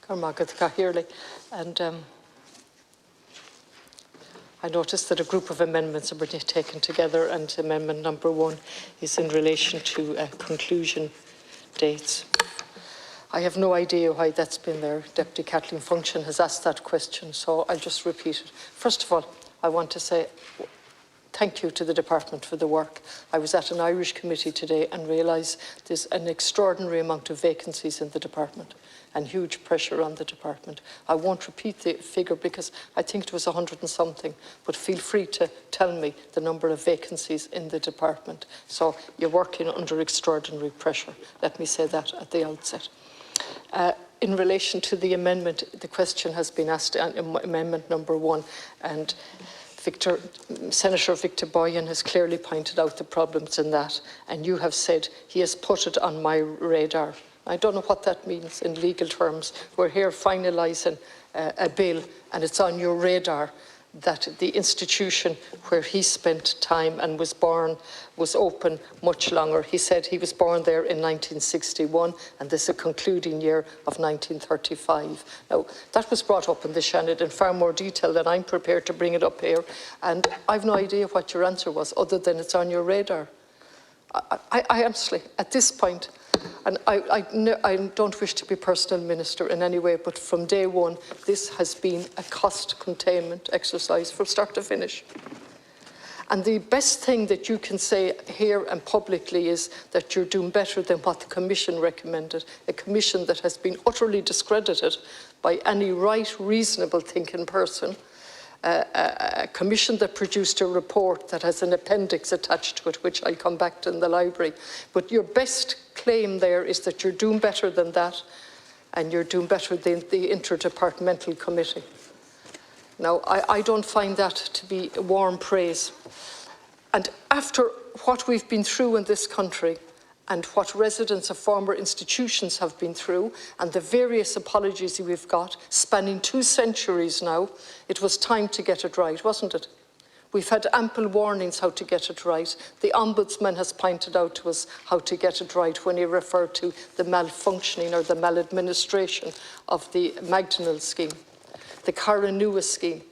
And I noticed that a group of amendments have been taken together, and amendment number 1 is in relation to conclusion dates. I have no idea why that's been there. Deputy Kathleen Function has asked that question, so I'll just repeat it. First of all, I want to say thank you to the department for the work. I was at an Irish committee today and realised there's an extraordinary amount of vacancies in the department and huge pressure on the department. I won't repeat the figure because I think it was 100 and something, but feel free to tell me the number of vacancies in the department. So you're working under extraordinary pressure. Let me say that at the outset. In relation to the amendment, the question has been asked on amendment number 1, and Senator Victor Boyan has clearly pointed out the problems in that, and you have said he has put it on my radar. I don't know what that means in legal terms. We're here finalising a bill, and it's on your radar that the institution where he spent time and was born was open much longer. He said he was born there in 1961, and this is a concluding year of 1935. Now, that was brought up in the Seanad in far more detail than I'm prepared to bring it up here, and I've no idea what your answer was, other than it's on your radar. I honestly, at this point, and I don't wish to be personal minister in any way, but from day one, this has been a cost containment exercise from start to finish. And the best thing that you can say here and publicly is that you're doing better than what the Commission recommended, a Commission that has been utterly discredited by any right, reasonable thinking person. A commission that produced a report that has an appendix attached to it, which I'll come back to in the library. But your best claim there is that you're doing better than that, and you're doing better than the interdepartmental committee. Now, I don't find that to be warm praise. And after what we've been through in this country, and what residents of former institutions have been through, and the various apologies we've got, spanning 2 centuries now, it was time to get it right, wasn't it? We've had ample warnings how to get it right. The Ombudsman has pointed out to us how to get it right when he referred to the malfunctioning or the maladministration of the Magdalene scheme, the Carranua scheme,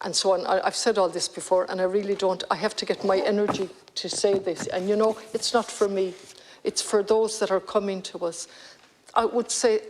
and so on. I've said all this before, and I really don't. I have to get my energy to say this. And you know, it's not for me. It's for those that are coming to us. I would say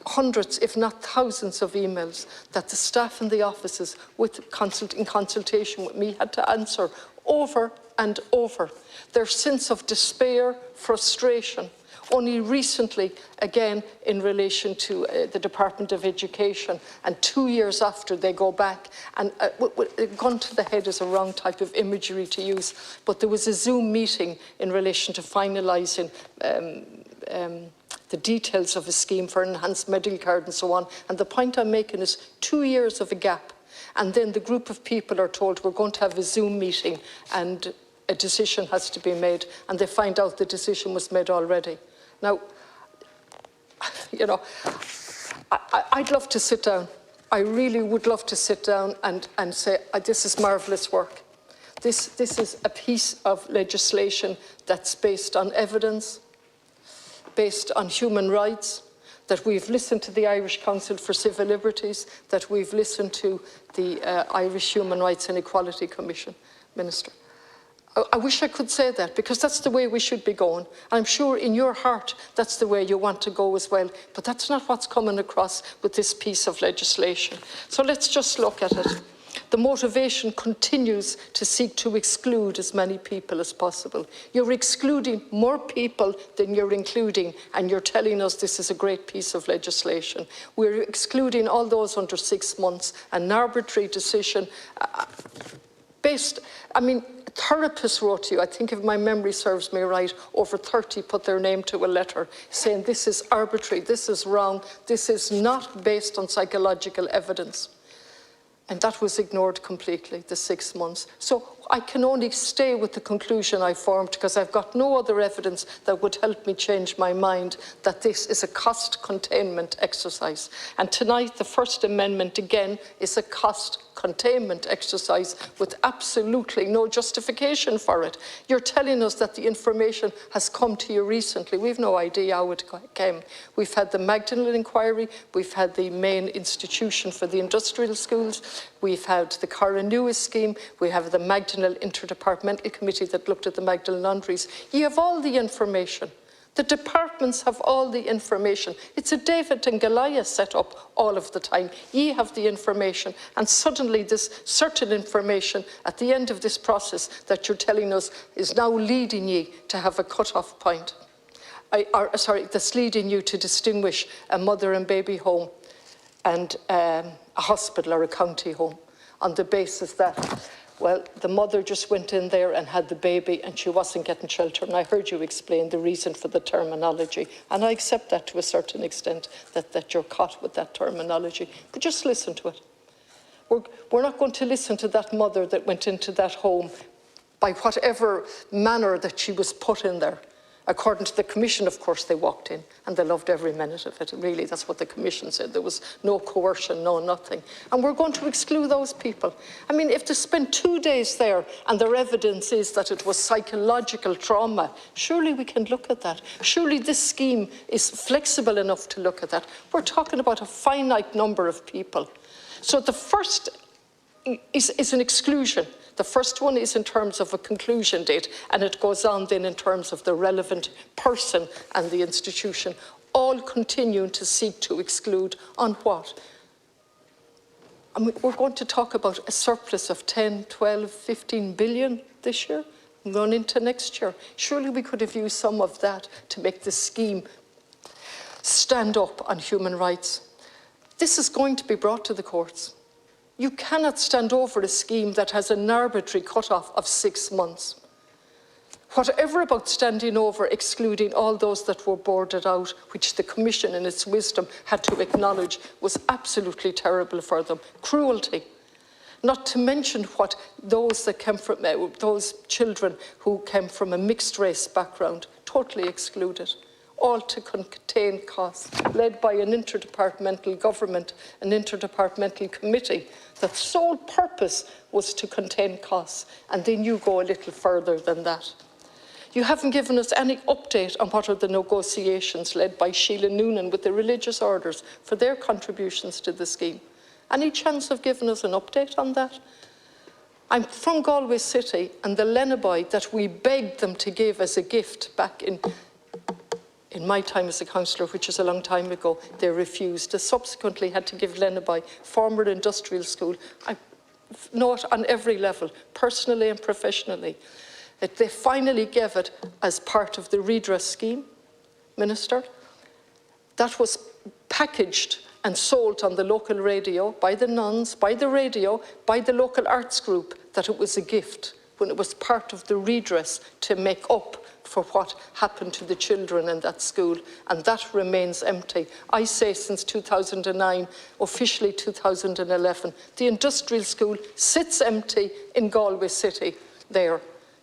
hundreds, if not thousands of emails that the staff in the offices in consultation with me had to answer over and over. Their sense of despair, frustration. Only recently, again, in relation to the Department of Education, and 2 years after they go back, and a gun to the head is a wrong type of imagery to use, but there was a Zoom meeting in relation to finalising the details of a scheme for an enhanced medical card and so on, and the point I'm making is 2 years of a gap, and then the group of people are told we're going to have a Zoom meeting and a decision has to be made, and they find out the decision was made already. Now, you know, I'd love to sit down. I really would love to sit down and say, this is marvellous work. This is a piece of legislation that's based on evidence, based on human rights, that we've listened to the Irish Council for Civil Liberties, that we've listened to the Irish Human Rights and Equality Commission, Minister. I wish I could say that, because that's the way we should be going. I'm sure in your heart that's the way you want to go as well, but that's not what's coming across with this piece of legislation. So let's just look at it. The motivation continues to seek to exclude as many people as possible. You're excluding more people than you're including, and you're telling us this is a great piece of legislation. We're excluding all those under 6 months, an arbitrary decision based, I mean, therapists wrote to you, I think if my memory serves me right, over 30 put their name to a letter saying this is arbitrary, this is wrong, this is not based on psychological evidence. And that was ignored completely, the 6 months. So I can only stay with the conclusion I formed because I've got no other evidence that would help me change my mind that this is a cost containment exercise. And tonight, the First Amendment, again, is a cost containment exercise with absolutely no justification for it. You're telling us that the information has come to you recently. We've no idea how it came. We've had the Magdalen inquiry, we've had the main institution for the industrial schools, we've had the Corranua scheme, we have the Magdalen Interdepartmental Committee that looked at the Magdalen laundries. You have all the information. The departments have all the information. It's a David and Goliath set up all of the time. Ye have the information, and suddenly this certain information at the end of this process that you're telling us is now leading ye to have a cut-off point. That's leading you to distinguish a mother and baby home and a hospital or a county home on the basis that, well, the mother just went in there and had the baby and she wasn't getting shelter. And I heard you explain the reason for the terminology. And I accept that to a certain extent, that you're caught with that terminology. But just listen to it. We're not going to listen to that mother that went into that home by whatever manner that she was put in there. According to the Commission, of course, they walked in and they loved every minute of it. Really, that's what the Commission said. There was no coercion, no nothing. And we're going to exclude those people. I mean, if they spent 2 days there and their evidence is that it was psychological trauma, surely we can look at that. Surely this scheme is flexible enough to look at that. We're talking about a finite number of people. So the first is an exclusion. The first one is in terms of a conclusion date, and it goes on then in terms of the relevant person and the institution, all continuing to seek to exclude on what? I mean, we're going to talk about a surplus of 10, 12, 15 billion this year, going into next year. Surely we could have used some of that to make the scheme stand up on human rights. This is going to be brought to the courts. You cannot stand over a scheme that has an arbitrary cut-off of 6 months. Whatever about standing over excluding all those that were boarded out, which the Commission in its wisdom had to acknowledge was absolutely terrible for them, cruelty. Not to mention what those that came from, those children who came from a mixed race background, totally excluded. All to contain costs, led by an interdepartmental government, an interdepartmental committee, that sole purpose was to contain costs, and then you go a little further than that. You haven't given us any update on what are the negotiations led by Sheila Noonan with the religious orders for their contributions to the scheme. Any chance of giving us an update on that? I'm from Galway City, and the Lenabai that we begged them to give as a gift back in my time as a councillor, which is a long time ago, they refused. They subsequently had to give Lenabai, former industrial school, I know it on every level, personally and professionally. They finally gave it as part of the redress scheme, Minister. That was packaged and sold on the local radio by the nuns, by the radio, by the local arts group, that it was a gift when it was part of the redress to make up for what happened to the children in that school, and that remains empty. I say since 2009, officially 2011, the industrial school sits empty in Galway City there.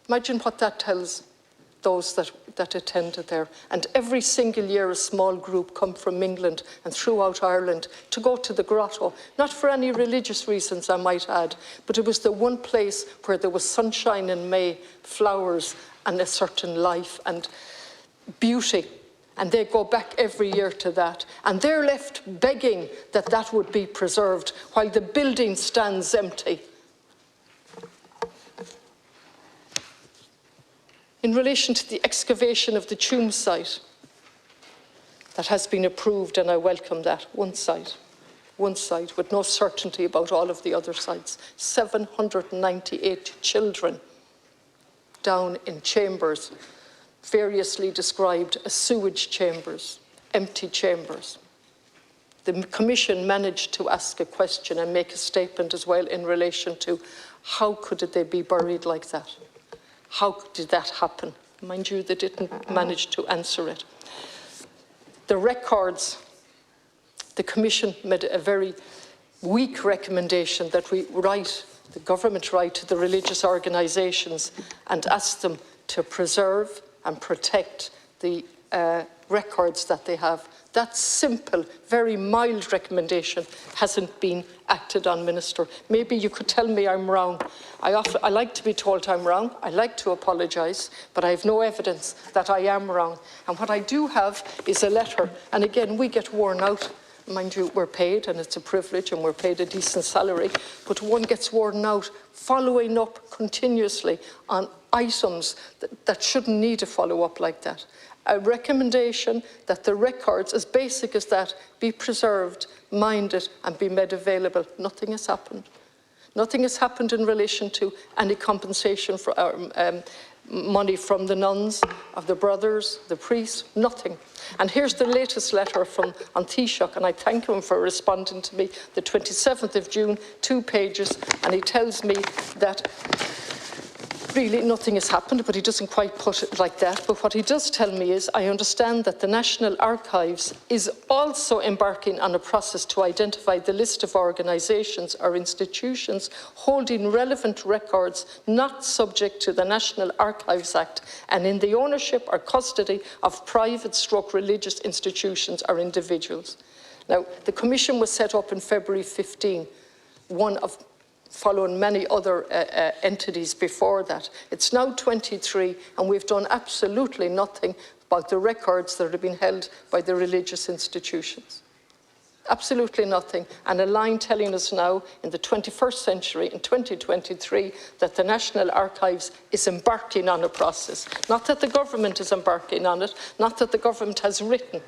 Imagine what that tells those that attended there. And every single year a small group come from England and throughout Ireland to go to the grotto, not for any religious reasons I might add, but it was the one place where there was sunshine in May, flowers and a certain life and beauty. And they go back every year to that. And they're left begging that that would be preserved while the building stands empty. In relation to the excavation of the tomb site, that has been approved, and I welcome that, one site with no certainty about all of the other sites. 798 children down in chambers, variously described as sewage chambers, empty chambers. The Commission managed to ask a question and make a statement as well in relation to how could they be buried like that? How did that happen? Mind you, they didn't manage to answer it. The records, the Commission made a very weak recommendation that we write, the government write to the religious organisations and ask them to preserve and protect the records that they have. That simple, very mild recommendation hasn't been acted on, Minister. Maybe you could tell me I'm wrong. I like to be told I'm wrong. I like to apologise, but I have no evidence that I am wrong. And what I do have is a letter. And again, we get worn out. Mind you, we're paid, and it's a privilege, and we're paid a decent salary. But one gets worn out following up continuously on items that shouldn't need a follow-up like that. A recommendation that the records, as basic as that, be preserved, minded, and be made available. Nothing has happened. Nothing has happened in relation to any compensation for money from the nuns, of the brothers, the priests, nothing. And here's the latest letter from An Taoiseach, and I thank him for responding to me, the 27th of June, 2 pages, and he tells me that really nothing has happened, but he doesn't quite put it like that. But what he does tell me is, I understand that the National Archives is also embarking on a process to identify the list of organisations or institutions holding relevant records not subject to the National Archives Act and in the ownership or custody of private/religious institutions or individuals. Now, the Commission was set up in February 15, following many other entities before that. It's now 23, and we've done absolutely nothing about the records that have been held by the religious institutions. Absolutely nothing. And a line telling us now, in the 21st century, in 2023, that the National Archives is embarking on a process. Not that the government is embarking on it, not that the government has written.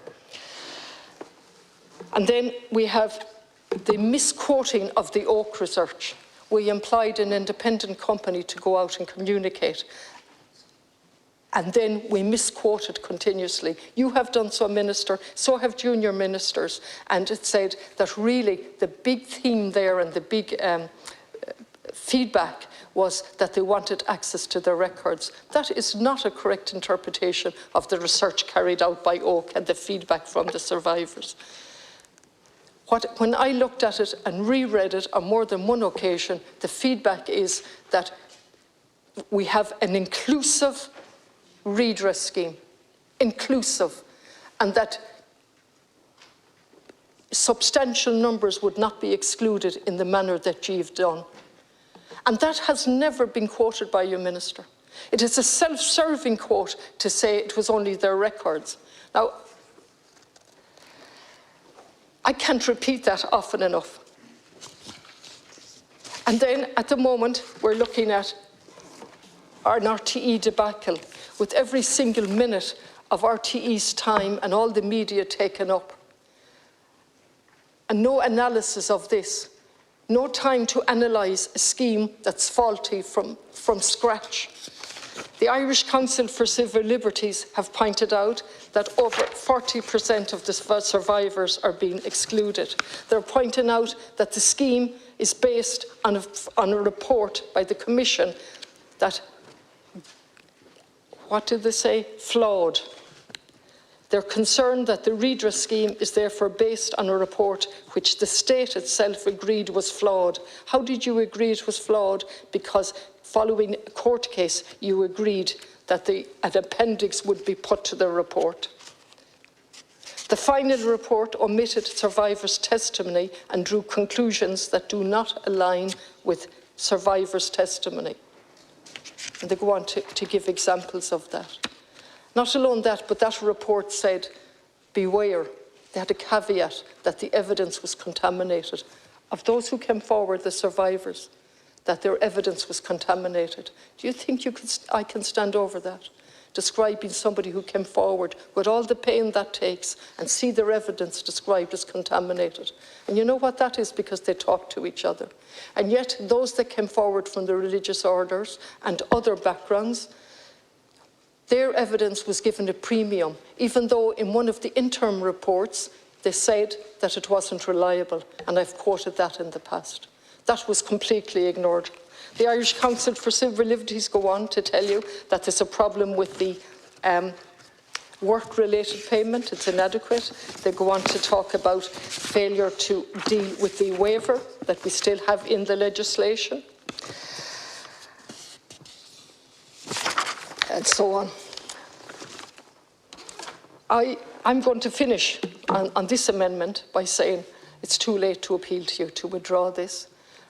And then we have the misquoting of the Oak research. We employed an independent company to go out and communicate. And then we misquoted continuously. You have done so, Minister, so have junior ministers. And it said that really the big theme there and the big feedback was that they wanted access to their records. That is not a correct interpretation of the research carried out by Oak and the feedback from the survivors. When I looked at it and reread it on more than one occasion, the feedback is that we have an inclusive redress scheme, inclusive, and that substantial numbers would not be excluded in the manner that you've done. And that has never been quoted by you, Minister. It is a self-serving quote to say it was only their records. Now, I can't repeat that often enough. And then at the moment, we're looking at an RTE debacle with every single minute of RTE's time and all the media taken up. And no analysis of this. No time to analyse a scheme that's faulty from scratch. The Irish Council for Civil Liberties have pointed out that over 40% of the survivors are being excluded. They're pointing out that the scheme is based on a report by the Commission that, what did they say? Flawed. They're concerned that the redress scheme is therefore based on a report which the state itself agreed was flawed. How did you agree it was flawed? Because following a court case, you agreed that an appendix would be put to the report. The final report omitted survivors' testimony and drew conclusions that do not align with survivors' testimony. And they go on to give examples of that. Not alone that, but that report said, beware. They had a caveat that the evidence was contaminated. Of those who came forward, the survivors, that their evidence was contaminated. Do you think I can stand over that? Describing somebody who came forward with all the pain that takes and see their evidence described as contaminated. And you know what that is? Because they talk to each other. And yet those that came forward from the religious orders and other backgrounds, their evidence was given a premium, even though in one of the interim reports they said that it wasn't reliable, and I've quoted that in the past. That was completely ignored. The Irish Council for Civil Liberties go on to tell you that there's a problem with the work-related payment, it's inadequate. They go on to talk about failure to deal with the waiver that we still have in the legislation, and so on. I'm going to finish on this amendment by saying it's too late to appeal to you to withdraw this,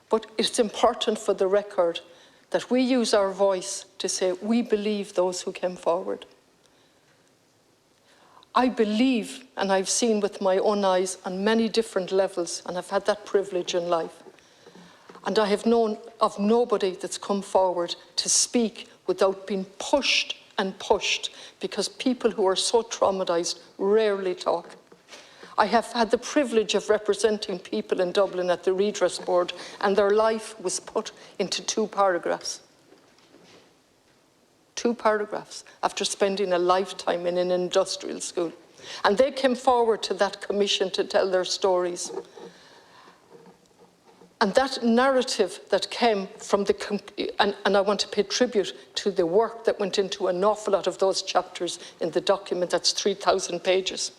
but it's important for the record that we use our voice to say we believe those who came forward. I believe, and I've seen with my own eyes on many different levels, and I've had that privilege in life, and I have known of nobody that's come forward to speak without being pushed and pushed, because people who are so traumatised rarely talk. I have had the privilege of representing people in Dublin at the Redress Board, and their life was put into 2 paragraphs. 2 paragraphs after spending a lifetime in an industrial school. And they came forward to that commission to tell their stories. And that narrative that came from and I want to pay tribute to the work that went into an awful lot of those chapters in the document, that's 3,000 pages.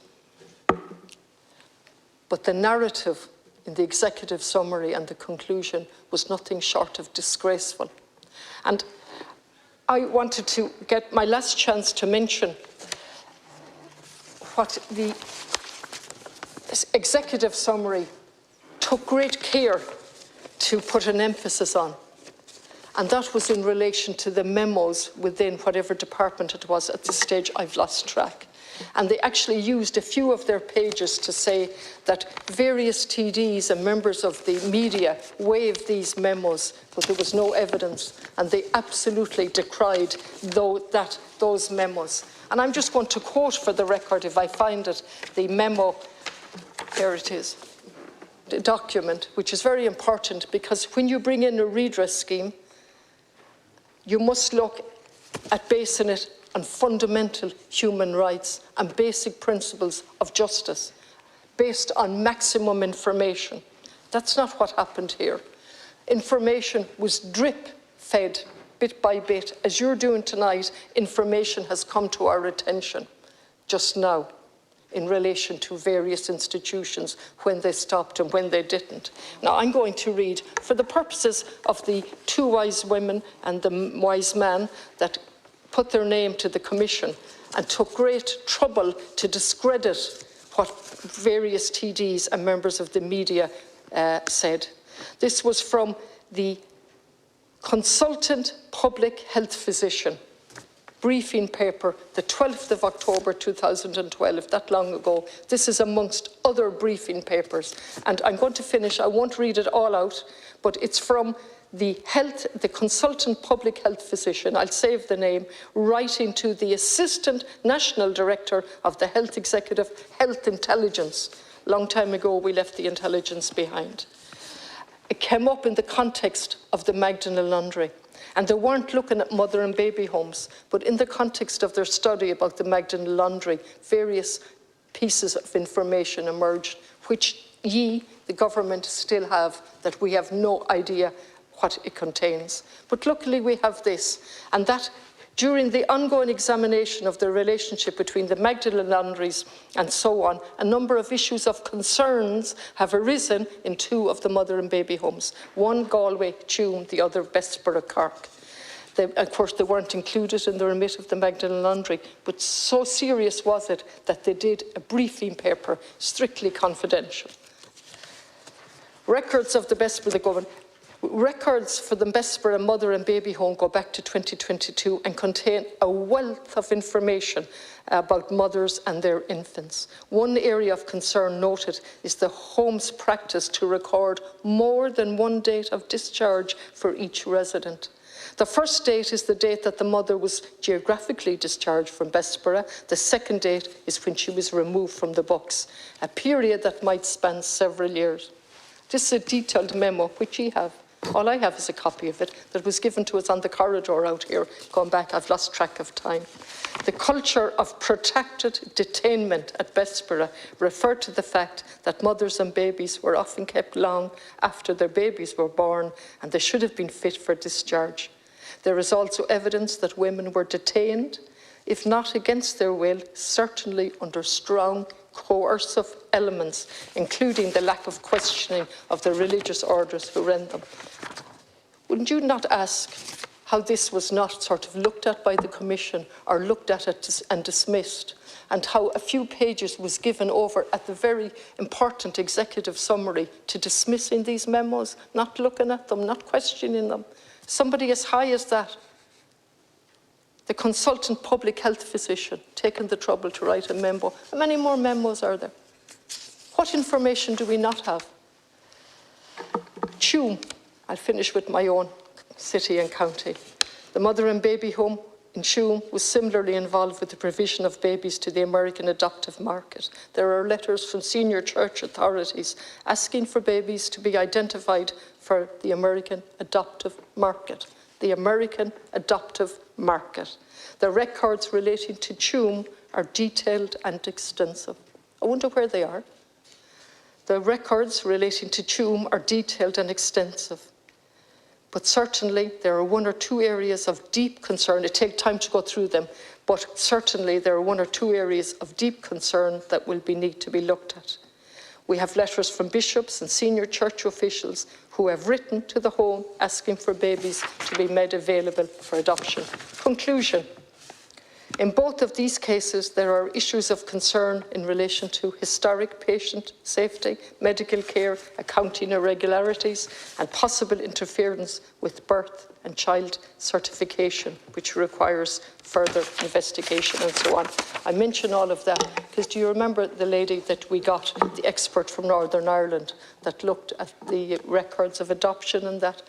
But the narrative in the executive summary and the conclusion was nothing short of disgraceful. And I wanted to get my last chance to mention what the executive summary took great care to put an emphasis on. And that was in relation to the memos within whatever department it was. At this stage, I've lost track. And they actually used a few of their pages to say that various TDs and members of the media waived these memos, but there was no evidence, and they absolutely decried those memos. And I'm just going to quote for the record, if I find it, the memo. There it is, the document, which is very important, because when you bring in a redress scheme, you must look at basing it on fundamental human rights and basic principles of justice, based on maximum information. That's not what happened here. Information was drip-fed, bit by bit. As you're doing tonight, information has come to our attention just now in relation to various institutions, when they stopped and when they didn't. Now, I'm going to read, for the purposes of the 2 wise women and the wise man that put their name to the commission and took great trouble to discredit what various TDs and members of the media said. This was from the consultant public health physician briefing paper, the 12th of October 2012, that long ago. This is amongst other briefing papers. And I'm going to finish, I won't read it all out, but it's from the consultant public health physician, I'll save the name, writing to the Assistant National Director of the Health Executive Health Intelligence. Long time ago, we left the intelligence behind. It came up in the context of the Magdalene Laundry. And they weren't looking at mother and baby homes, but in the context of their study about the Magdalene Laundry, various pieces of information emerged, which the government, still have, that we have no idea what it contains. But luckily we have this, and that during the ongoing examination of the relationship between the Magdalene Laundries and so on, a number of issues of concerns have arisen in 2 of the mother and baby homes. One Galway, Tuam, the other Bessborough, Cork. Of course, they weren't included in the remit of the Magdalene Laundry, but so serious was it that they did a briefing paper, strictly confidential. Records of the Bessborough government. Records for the Bessborough mother and baby home go back to 2022 and contain a wealth of information about mothers and their infants. One area of concern noted is the home's practice to record more than 1 date of discharge for each resident. The first date is the date that the mother was geographically discharged from Bessborough. The second date is when she was removed from the books, a period that might span several years. This is a detailed memo, which you have. All I have is a copy of it that was given to us on the corridor out here. Going back, I've lost track of time. The culture of protracted detainment at Bessborough referred to the fact that mothers and babies were often kept long after their babies were born, and they should have been fit for discharge. There is also evidence that women were detained if not against their will, certainly under strong coercive elements, including the lack of questioning of the religious orders who ran them. Wouldn't you not ask how this was not sort of looked at by the Commission or looked at it and dismissed, and how a few pages was given over at the very important executive summary to dismissing these memos, not looking at them, not questioning them? Somebody as high as that, the consultant public health physician, taking the trouble to write a memo. How many more memos are there? What information do we not have? Tuam, I'll finish with my own city and county. The mother and baby home in Tuam was similarly involved with the provision of babies to the American adoptive market. There are letters from senior church authorities asking for babies to be identified for the American adoptive market. The American adoptive market. The records relating to Tuam are detailed and extensive. I wonder where they are. The records relating to Tuam are detailed and extensive. But certainly there are one or two areas of deep concern. It takes time to go through them, but certainly there are one or two areas of deep concern that will need to be looked at. We have letters from bishops and senior church officials who have written to the home asking for babies to be made available for adoption. Conclusion. In both of these cases, there are issues of concern in relation to historic patient safety, medical care, accounting irregularities, and possible interference with birth and child certification, which requires further investigation and so on. I mention all of that because do you remember the lady that we got, the expert from Northern Ireland, that looked at the records of adoption and that?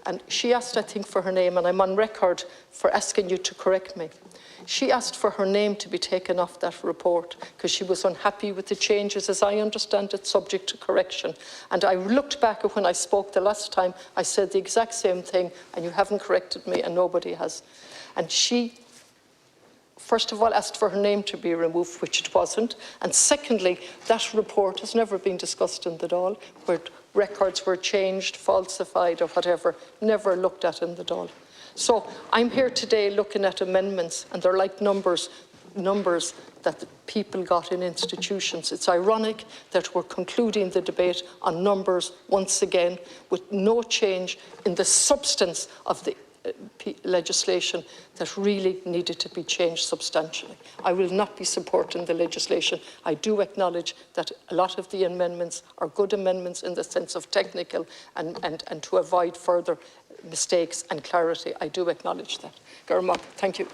And she asked, I think, for her name, and I'm on record for asking you to correct me. She asked for her name to be taken off that report because she was unhappy with the changes, as I understand it, subject to correction. And I looked back at when I spoke the last time, I said the exact same thing, and you haven't corrected me, and nobody has. And she, first of all, asked for her name to be removed, which it wasn't. And secondly, that report has never been discussed in the Dáil, where records were changed, falsified, or whatever, never looked at in the Dáil. So I'm here today looking at amendments, and they're like numbers that the people got in institutions. It's ironic that we're concluding the debate on numbers once again with no change in the substance of the legislation that really needed to be changed substantially. I will not be supporting the legislation. I do acknowledge that a lot of the amendments are good amendments in the sense of technical and to avoid further mistakes and clarity. I do acknowledge that. Garma, thank you.